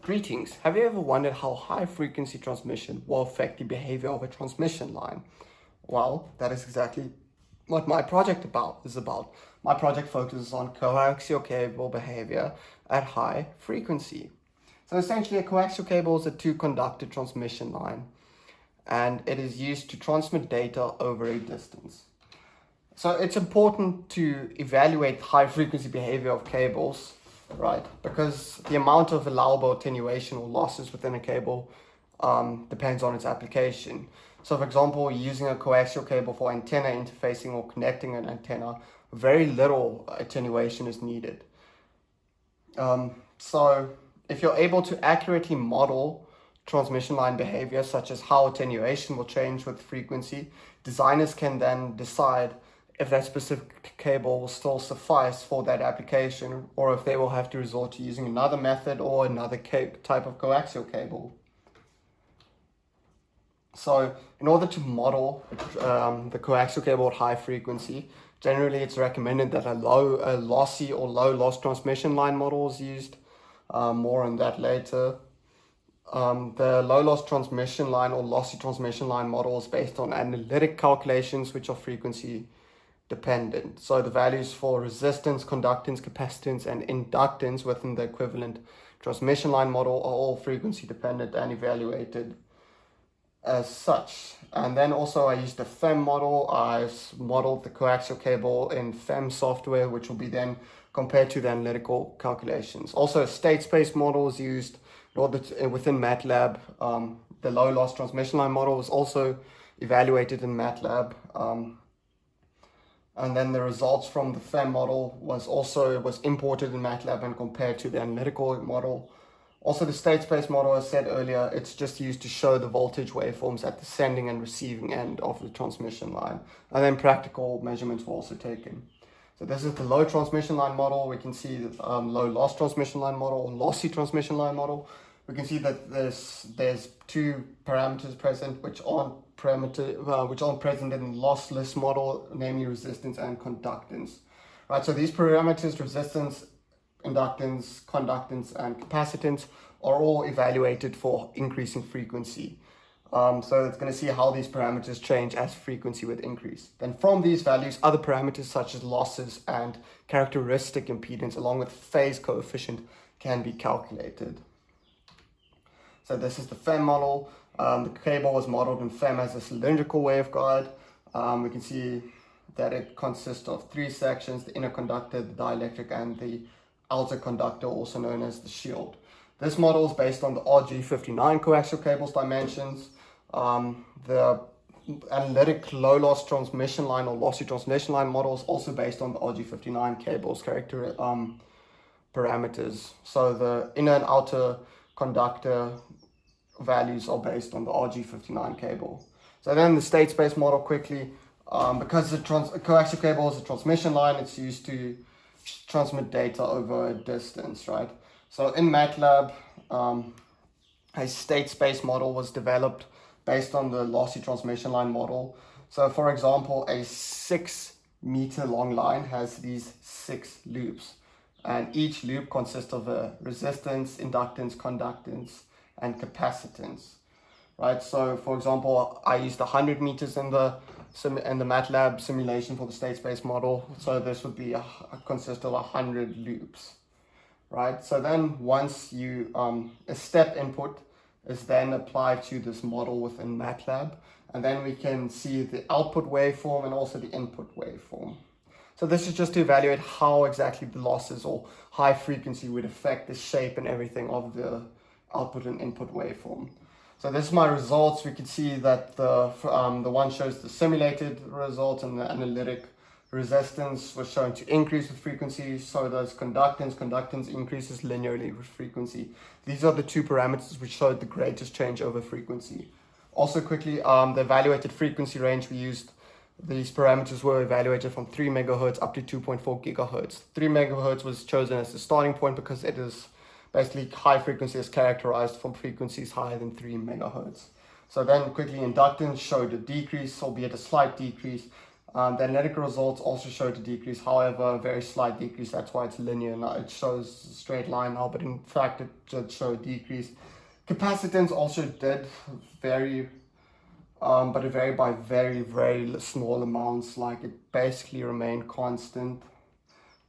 Greetings. Have you ever wondered how high frequency transmission will affect the behavior of a transmission line? Well, that is exactly what my project is about. My project focuses on coaxial cable behavior at high frequency. So essentially a coaxial cable is a two-conductor transmission line, and it is used to transmit data over a distance. So it's important to evaluate high frequency behavior of cables, right? Because the amount of allowable attenuation or losses within a cable depends on its application. So for example, using a coaxial cable for antenna interfacing or connecting an antenna, very little attenuation is needed. So if you're able to accurately model transmission line behavior, such as how attenuation will change with frequency, designers can then decide if that specific cable will still suffice for that application, or if they will have to resort to using another method or another type of coaxial cable. So in order to model the coaxial cable at high frequency, generally it's recommended that a lossy or low loss transmission line model is used. More on that later. The low loss transmission line or lossy transmission line model is based on analytic calculations, which are frequency dependent. So the values for resistance, conductance, capacitance, and inductance within the equivalent transmission line model are all frequency dependent and evaluated as such. And then also I used the FEM model. I modeled the coaxial cable in FEM software, which will be then compared to the analytical calculations. Also a state space model is used in order to, within MATLAB. The low loss transmission line model was also evaluated in MATLAB. And then the results from the FEM model was imported in MATLAB and compared to the analytical model. Also the state space model, as said earlier, it's just used to show the voltage waveforms at the sending and receiving end of the transmission line. And then practical measurements were also taken. So this is the low transmission line model. We can see the low loss transmission line model or lossy transmission line model. We can see that there's two parameters present which aren't present in the lossless model, namely resistance and conductance. Right, so these parameters, resistance, inductance, conductance, and capacitance, are all evaluated for increasing frequency. So it's going to see how these parameters change as frequency would increase. Then from these values, other parameters such as losses and characteristic impedance along with phase coefficient can be calculated. So this is the FEM model. The cable was modeled in FEM as a cylindrical waveguide. We can see that it consists of three sections: the inner conductor, the dielectric, and the outer conductor, also known as the shield. This model is based on the RG59 coaxial cable's dimensions. The analytic low loss transmission line or lossy transmission line model is also based on the RG59 cable's parameters. So the inner and outer conductor values are based on the RG59 cable. So then the state space model quickly, because the coaxial cable is a transmission line, it's used to transmit data over a distance, right? So in MATLAB, a state space model was developed based on the lossy transmission line model. So for example, a 6 meter long line has these 6 loops, and each loop consists of a resistance, inductance, conductance, and capacitance, right? So for example, I used 100 meters in the MATLAB simulation for the state space model. So this would be consist of 100 loops, right? So then once you, a step input is then applied to this model within MATLAB, and then we can see the output waveform and also the input waveform. So this is just to evaluate how exactly the losses or high frequency would affect the shape and everything of the output and input waveform. So this is my results. We can see that the one shows the simulated result, and the analytic resistance was shown to increase with frequency. So does conductance. Conductance increases linearly with frequency. These are the two parameters which showed the greatest change over frequency. Also quickly, the evaluated frequency range we used, these parameters were evaluated from 3 megahertz up to 2.4 gigahertz. 3 megahertz was chosen as the starting point because it is basically high frequency is characterized from frequencies higher than 3 megahertz. So then quickly, inductance showed a decrease, albeit a slight decrease. The analytical results also showed a decrease, however, a very slight decrease. That's why it's linear. Now it shows a straight line now, but in fact it did show a decrease. Capacitance also did vary, but it varied by very small amounts. Like it basically remained constant,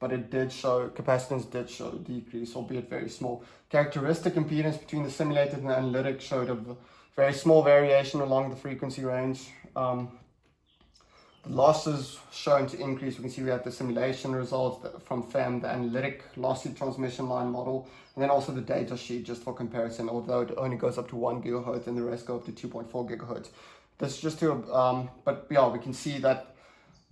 but it did show, capacitance did show a decrease, albeit very small. Characteristic impedance between the simulated and the analytic showed a very small variation along the frequency range. The losses shown to increase. We can see we have the simulation results from FEM, the analytic lossy transmission line model, and then also the data sheet just for comparison, although it only goes up to 1 gigahertz and the rest go up to 2.4 gigahertz. This is just to, but yeah, we can see that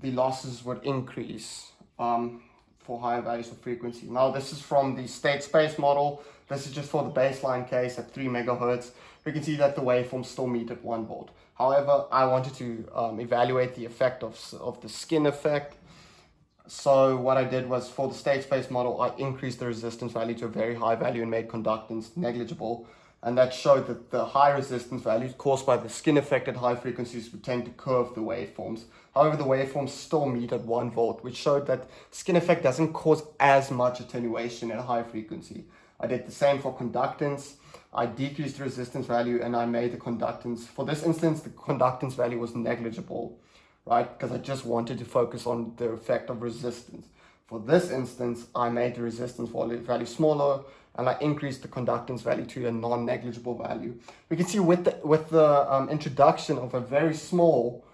the losses would increase for higher values of frequency. Now this is from the state space model. This is just for the baseline case at 3 megahertz. We can see that the waveforms still meet at 1 volt. However, I wanted to evaluate the effect of the skin effect. So what I did was, for the state space model, I increased the resistance value to a very high value and made conductance negligible. And that showed that the high resistance values caused by the skin effect at high frequencies would tend to curve the waveforms. However, the waveforms still meet at 1 volt, which showed that skin effect doesn't cause as much attenuation at a high frequency. I did the same for conductance. I decreased the resistance value and I made the conductance. For this instance, the conductance value was negligible, right? Because I just wanted to focus on the effect of resistance. For this instance, I made the resistance value smaller and I increased the conductance value to a non-negligible value. We can see with the introduction of a very small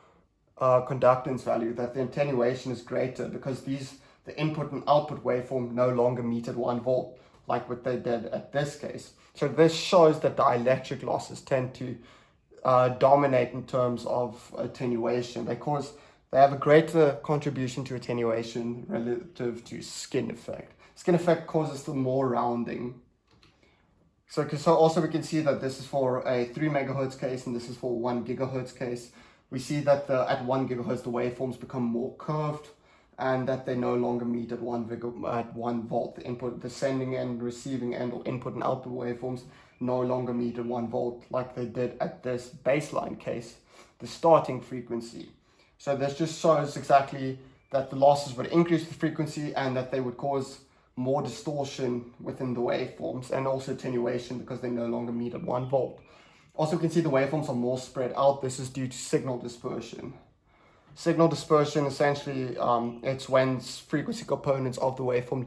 conductance value that the attenuation is greater, because the input and output waveform no longer meet at 1 volt, like what they did at this case. So this shows that dielectric losses tend to dominate in terms of attenuation. They have a greater contribution to attenuation relative to skin effect. Skin effect causes the more rounding. So also we can see that this is for a 3 megahertz case and this is for 1 gigahertz case. We see that at 1 gigahertz the waveforms become more curved, and that they no longer meet at 1 volt. The input, the sending end, receiving end, or input and output waveforms no longer meet at 1 volt like they did at this baseline case, the starting frequency. So this just shows exactly that the losses would increase the frequency and that they would cause more distortion within the waveforms and also attenuation because they no longer meet at 1 volt. Also, you can see the waveforms are more spread out. This is due to signal dispersion. Signal dispersion, essentially, it's when frequency components of the waveform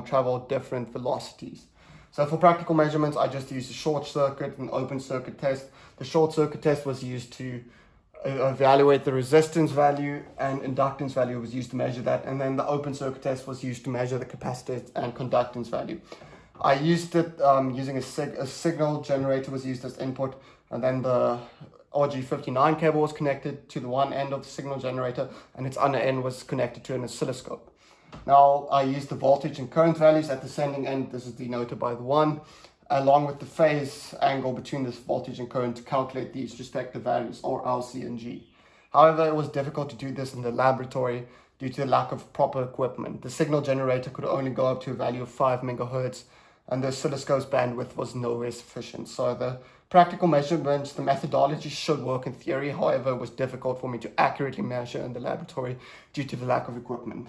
travel different velocities. So for practical measurements, I just used a short circuit and open circuit test. The short circuit test was used to evaluate the resistance value, and inductance value was used to measure that. And then the open circuit test was used to measure the capacitance and conductance value. I used it using a signal generator was used as input, and then the RG59 cable was connected to the one end of the signal generator and its other end was connected to an oscilloscope. Now I used the voltage and current values at the sending end, this is denoted by the 1, along with the phase angle between this voltage and current to calculate these respective values, or L, C, and G. However, it was difficult to do this in the laboratory due to the lack of proper equipment. The signal generator could only go up to a value of 5 megahertz and the oscilloscope's bandwidth was nowhere sufficient. So the practical measurements, the methodology should work in theory, however, it was difficult for me to accurately measure in the laboratory due to the lack of equipment.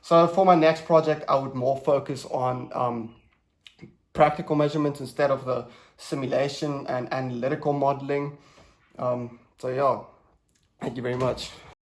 So for my next project, I would more focus on practical measurements instead of the simulation and analytical modeling. So yeah, thank you very much.